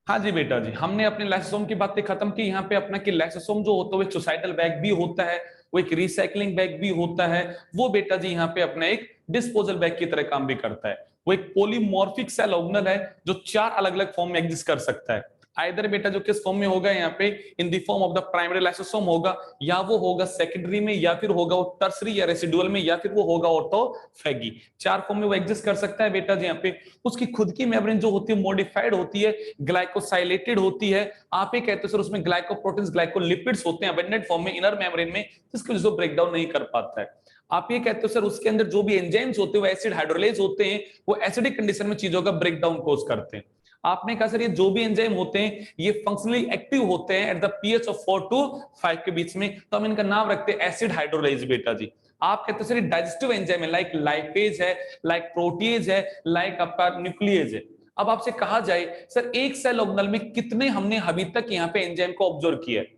हाँ जी बेटा जी, हमने अपने लाइसोसोम की बातें खत्म की। यहाँ पे अपना कि लाइसोसोम जो होता है वो सुसाइडल बैग भी होता है, वो एक रिसाइकलिंग बैग भी होता है। वो बेटा जी यहाँ पे अपना एक डिस्पोजल बैग की तरह काम भी करता है। वो एक पोलीमॉर्फिक सेल ऑर्गेनल है जो 4 अलग अलग फॉर्म में एग्जिस्ट कर सकता है। आइदर बेटा जो किस फॉर्म में होगा यहाँ पे, in the form of the primary lysosome होगा, या वो होगा सेकेंडरी में, या फिर होगा वो टर्सरी या रेसिडुअल में, या फिर वो होगा ऑटोफैगी। 4 फॉर्म में वो एग्जिस्ट कर सकता है बेटा जी यहाँ पे। उसकी खुद की मेम्ब्रेन जो होती है मॉडिफाइड होती है, ग्लाइकोसाइलेटेड होती है। आप ये कहते हो सर उसमें ग्लाइकोप्रोटीन्स ग्लाइकोलिपिड्स होते हैं अबेंडेंट फॉर्म में इनर मेम्ब्रेन में, जिसकी वजह से ब्रेक डाउन नहीं कर पाता है। आप ये कहते हो सर उसके अंदर जो भी एंजाइम्स होते हैं वो एसिड हाइड्रोलेज होते हैं, वो एसिडिक कंडीशन में चीजों का ब्रेक डाउन कोज करते हैं। आपने कहा सर ये जो भी एंजाइम होते हैं ये फंक्शनली एक्टिव होते हैं at the pH of 4 to 5 के बीच में, तो हम इनका नाम रखते हैं एसिड हाइड्रोलेज बेटा जी। आप कहते हो सर डाइजेस्टिव एंजाइम है, लाइक लाइपेज है, लाइक प्रोटीएज है, लाइक आपका न्यूक्लियेज है। अब आपसे कहा जाए सर एक सेल ऑर्गेनल में कितने हमने अभी तक यहाँ पे एंजाइम को ऑब्जर्व किया है,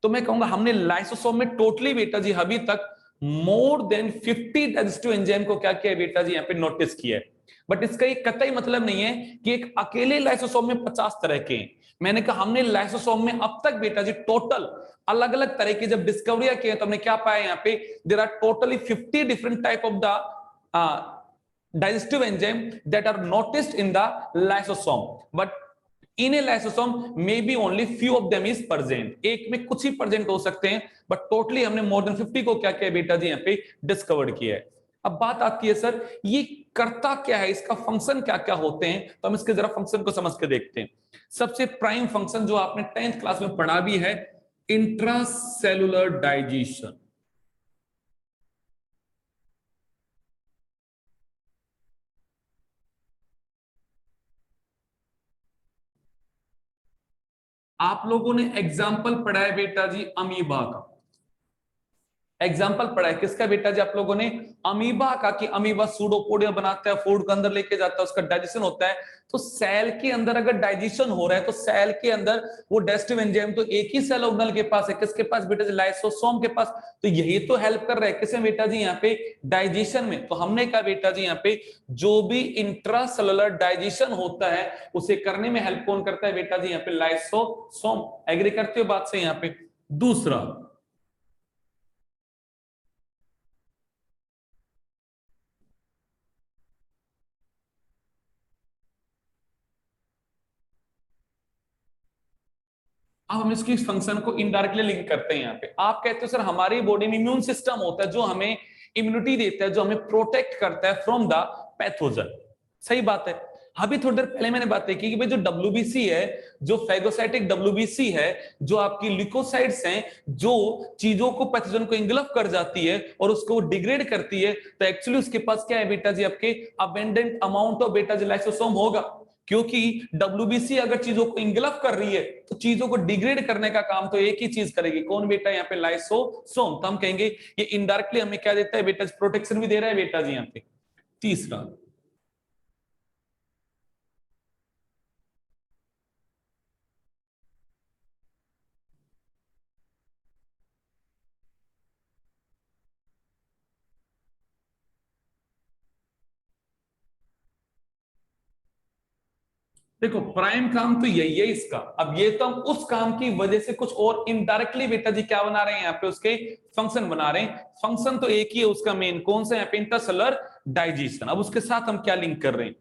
तो मैं कहूंगा हमने लाइसोसोम में टोटली बेटा जी अभी तक मोर देन 50 डाइजेस्टिव एंजाइम को क्या किया है बेटा जी यहाँ पे नोटिस किया है। बट इसका एक कतई मतलब नहीं है कि एक अकेले लाइसोसोम में 50 तरह के हैं। मैंने कहा हमने लाइसोसोम में अब तक बेटा जी टोटल अलग अलग तरह की जब डिस्कवरियां की तो हमने क्या पाया यहाँ पे, there are totally 50 different type of the digestive enzyme that are noticed in the lysosome, but in a lysosome maybe only few of them is present। एक में कुछ ही प्रेजेंट हो सकते हैं, बट टोटली हमने मोर देन 50 को क्या किया बेटा जी यहाँ पे डिस्कवर्ड किया है। अब बात आती है सर ये करता क्या है, इसका फंक्शन क्या क्या होते हैं, तो हम इसके जरा फंक्शन को समझ के देखते हैं। सबसे प्राइम फंक्शन जो आपने 10th क्लास में पढ़ा भी है, इंट्रासेलुलर डाइजेशन। आप लोगों ने एग्जाम्पल पढ़ा है बेटा जी अमीबा का, एग्जाम्पल पढ़ा है किसका बेटा जी आप लोगों ने, अमीबा का, कि अमीबा सूडोपोडिया बनाता है, फूड के अंदर लेके जाता है, उसका डाइजेशन होता है। तो सेल के अंदर अगर डाइजेशन हो रहा है तो सेल के अंदर वो डाइजेस्टिव एंजाइम तो एक ही सेल ऑर्गेनल के पास है, किसके पास बेटा जी, लाइसोसोम के पास। तो यही तो हेल्प कर रहा है किसे बेटा जी यहाँ पे, डाइजेशन में। तो हमने कहा बेटा जी यहाँ पे जो भी इंट्रासेलुलर डाइजेशन होता है उसे करने में हेल्प कौन करता है बेटा जी यहाँ पे, लाइसोसोम। एग्री करते हो बात से यहाँ पे। दूसरा, अब हम इसकी फंक्शन को इनडायरेक्टली लिंक करते हैं यहाँ पे। आप कहते हो सर हमारी बॉडी में इम्यून सिस्टम होता है जो हमें इम्यूनिटी देता है, जो हमें प्रोटेक्ट करता है फ्रॉम द पैथोजन। सही बात है। अभी थोड़ी देर पहले मैंने बातें की कि भाई जो डब्ल्यूबीसी है, जो फैगोसाइटिक डब्ल्यूबीसी है, जो आपकी ल्यूकोसाइट्स हैं, जो चीजों को पैथोजन को इंगल्फ कर जाती है और उसको डिग्रेड करती है, तो एक्चुअली उसके पास क्या है बेटा जी, आपके अबेंडेंट अमाउंट ऑफ बेटा जी लाइसोसोम होगा। क्योंकि डब्ल्यूबीसी अगर चीजों को इंगल्फ कर रही है तो चीजों को डिग्रेड करने का काम तो एक ही चीज करेगी, कौन बेटा यहाँ पे, लाइसोसोम। तो हम कहेंगे ये इनडायरेक्टली हमें क्या देता है बेटा, प्रोटेक्शन भी दे रहा है बेटा जी यहाँ पे। तीसरा, देखो प्राइम काम तो यही है इसका। अब ये तो हम उस काम की वजह से कुछ और इनडायरेक्टली बेटा जी क्या बना रहे हैं यहाँ पे, उसके फंक्शन बना रहे हैं। फंक्शन तो एक ही है उसका मेन, कौन सा, यहाँ पे इंटरसेलुलर डाइजेशन। अब उसके साथ हम क्या लिंक कर रहे हैं,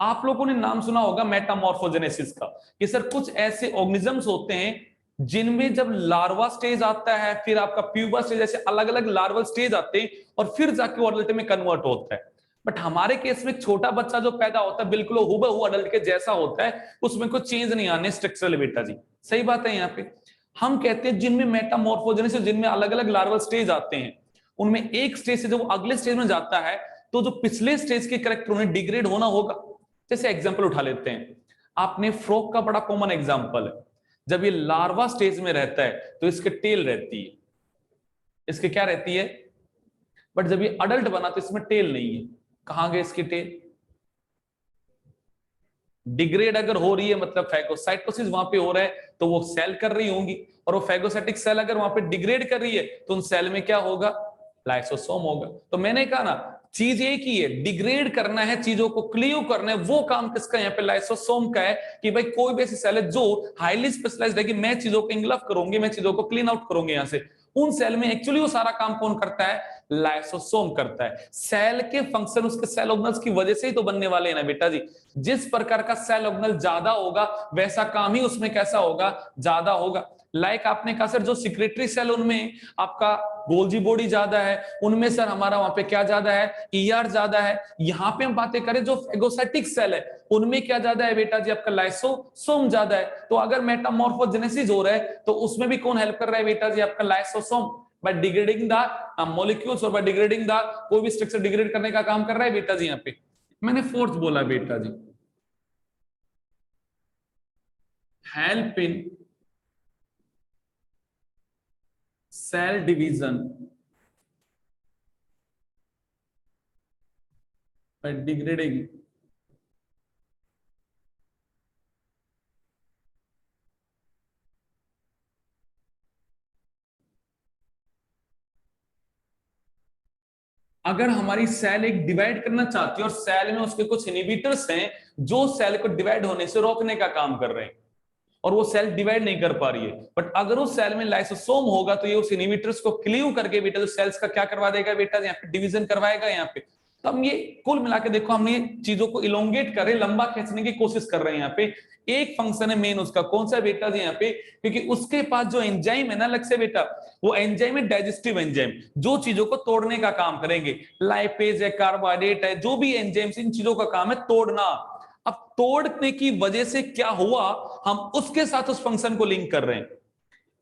आप लोगों ने नाम सुना होगा मेटामॉर्फोजेनेसिस का, कि सर कुछ ऐसे ऑर्गेनिजम्स होते हैं जिनमें जब लार्वा स्टेज आता है, फिर आपका प्यूबा स्टेज, ऐसे अलग अलग लार्वल स्टेज आते हैं और फिर जाके वो अडल्ट में कन्वर्ट होता है। बट हमारे केस में छोटा बच्चा जो पैदा होता है बिल्कुल हुबहू अडल्ट के जैसा होता है, उसमें कोई चेंज नहीं आने स्ट्रक्चरल बेटा जी। सही बात है यहाँ पे। हम कहते हैं जिनमें मेटामॉर्फोजेनेसिस, जिनमें अलग अलग लार्वल स्टेज आते हैं, उनमें एक स्टेज से जब वो अगले स्टेज में जाता है तो जो पिछले स्टेज के करेक्टर उन्हें डिग्रेड होना होगा। जैसे एग्जाम्पल उठा लेते हैं, आपने फ्रॉग का बड़ा कॉमन एग्जाम्पल है। जब ये लार्वा स्टेज में रहता है तो इसके टेल रहती है, इसके क्या रहती है, बट जब ये अडल्ट बना तो इसमें टेल नहीं है। कहां गए इसकी टेल, डिग्रेड अगर हो रही है मतलब फैगोसाइटोसिस वहां पे हो रहा है तो वो सेल कर रही होंगी, और वो फैगोसाइटिक सेल अगर वहां पे डिग्रेड कर रही है तो उन सेल में क्या होगा, लाइसोसोम होगा। तो मैंने कहा ना चीज एक ही है, डिग्रेड करना है, चीजों को क्लीव करना है, वो काम किसका यहाँ पे लाइसोसोम का है कि भाई कोई भी ऐसी सेल है जो हाईली स्पेशलाइज्ड है कि मैं चीजों को इंगल्फ करूंगी, मैं चीजों को क्लीन आउट करूंगी यहां से, उन सेल में एक्चुअली वो सारा काम कौन करता है, लाइसोसोम करता है। सेल के फंक्शन उसके सेल ऑर्गेनल्स की वजह से ही तो बनने वाले हैं ना बेटा जी। जिस प्रकार का सेल ऑर्गेनल ज्यादा होगा वैसा काम ही उसमें कैसा होगा, ज्यादा होगा। लाइक आपने कहा सर जो सिक्रेटरी सेल उनमें आपका गोल्जी बॉडी ज्यादा है, उनमें सर हमारा वहां पे क्या ज्यादा है, ईआर ज्यादा है। यहां पे हम बातें करें जो फेगोसाइटिक सेल है उनमें क्या ज्यादा है बेटा जी, आपका लाइसोसोम ज्यादा है। तो अगर मेटामॉर्फोजेनेसिस हो रहा है तो उसमें भी कौन हेल्प कर रहा है बेटा जी, आपका lysosome, by degrading the molecules और बाय डिग्रेडिंग द कोई भी स्ट्रक्चर डिग्रेड करने का काम कर रहा है बेटा जी। यहाँ पे मैंने फोर्थ बोला बेटा जी, help in cell division by degrading अगर हमारी सेल एक डिवाइड करना चाहती है और सेल में उसके कुछ इनहिबिटर्स हैं जो सेल को डिवाइड होने से रोकने का काम कर रहे हैं और वो सेल डिवाइड नहीं कर पा रही है, बट अगर उस सेल में लाइसोसोम होगा तो ये उस इनहिबिटर्स को क्लीव करके बेटा जो सेल्स का क्या करवा देगा बेटा, यहाँ पे डिवीजन करवाएगा यहाँ पे। तो हम ये कुल मिला के देखो हमने चीजों को इलोंगेट कर रहे, लंबा खींचने की कोशिश कर रहे हैं। यहाँ पे एक फंक्शन है मेन उसका, कौन सा बेटा जी यहाँ पे, क्योंकि उसके पास जो एंजाइम है ना अलग से बेटा, वो एंजाइम है डाइजेस्टिव एंजाइम जो चीजों को तोड़ने का काम करेंगे। लाइपेज है, कार्बोहाइड्रेट है, जो भी एंजाइम इन चीजों का काम है तोड़ना। अब तोड़ने की वजह से क्या हुआ, हम उसके साथ उस फंक्शन को लिंक कर रहे हैं।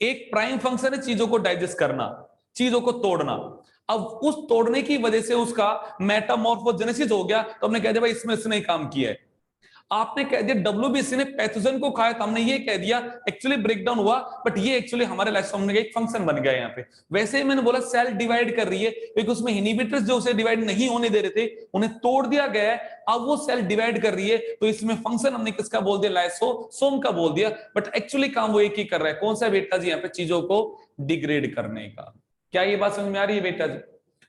एक प्राइम फंक्शन है चीजों को डाइजेस्ट करना, चीजों को तोड़ना। अब उस तोड़ने की वजह से उसका मेटामॉर्फोजेनेसिस हो गया, तो हमने कह दिया भाई इसमें इसने काम किया है। आपने कह दिया डब्ल्यूबीसी ने पैथोजन को खाया, तो हमने ये कह दिया एक्चुअली ब्रेकडाउन हुआ, बट ये एक्चुअली हमारे लाइसोसोम का एक फंक्शन बन गया यहाँ पे। वैसे ही मैंने बोला सेल डिवाइड कर रही है क्योंकि उसमें इनहिबिटर्स जो उसे डिवाइड नहीं होने दे रहे थे उन्हें तोड़ दिया गया है, अब वो सेल डिवाइड कर रही है, तो इसमें फंक्शन हमने किसका बोल दिया, लाइसोसोम का बोल दिया, बट एक्चुअली काम वो एक ही कर रहा है, कौन सा बेटा जी, यहाँ पे चीजों को डिग्रेड करने का। क्या ये बात समझ में आ रही है बेटा जी?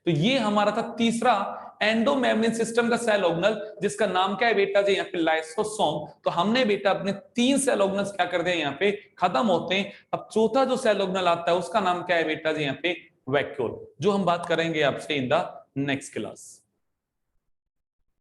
तो ये हमारा था तीसरा एंडोमेम्ब्रेन सिस्टम का सेल ऑर्गेनल जिसका नाम क्या है बेटा जी, यहाँ पे लाइसोसोम। तो हमने बेटा अपने 3 सेल ऑर्गेनल्स क्या कर दिए यहाँ पे खत्म होते हैं। अब चौथा जो सेल ऑर्गेनल आता है उसका नाम क्या है बेटा जी, यहाँ पे वैक्यूल, जो हम बात करेंगे आपसे इन द नेक्स्ट क्लास।